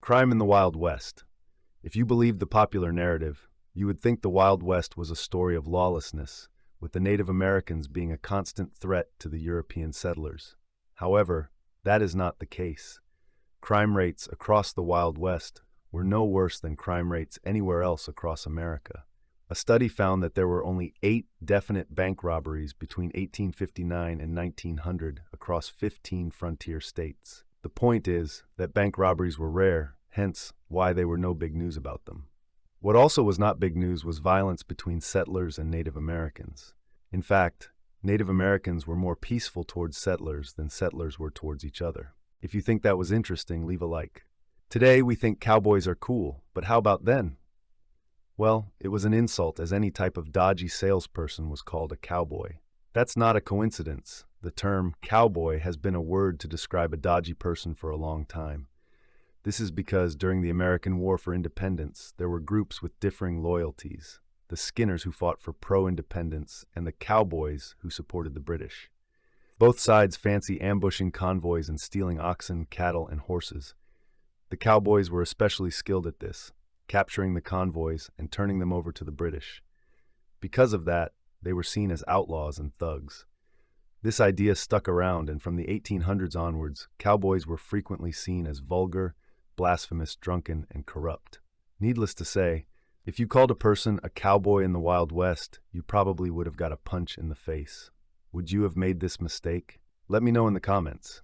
Crime in the Wild West. If you believed the popular narrative, you would think the Wild West was a story of lawlessness, with the Native Americans being a constant threat to the European settlers. However, that is not the case. Crime rates across the Wild West were no worse than crime rates anywhere else across America. A study found that there were only 8 definite bank robberies between 1859 and 1900 across 15 frontier states. The point is that bank robberies were rare, hence why they were no big news about them. What also was not big news was violence between settlers and Native Americans. In fact, Native Americans were more peaceful towards settlers than settlers were towards each other. If you think that was interesting, leave a like. Today we think cowboys are cool, but how about then? Well, it was an insult, as any type of dodgy salesperson was called a cowboy. That's not a coincidence. The term cowboy has been a word to describe a dodgy person for a long time. This is because during the American War for Independence, there were groups with differing loyalties: the Skinners, who fought for pro-independence, and the Cowboys, who supported the British. Both sides fancy ambushing convoys and stealing oxen, cattle, and horses. The Cowboys were especially skilled at this, capturing the convoys and turning them over to the British. Because of that, they were seen as outlaws and thugs. This idea stuck around, and from the 1800s onwards, cowboys were frequently seen as vulgar, blasphemous, drunken, and corrupt. Needless to say, if you called a person a cowboy in the Wild West, you probably would have got a punch in the face. Would you have made this mistake? Let me know in the comments.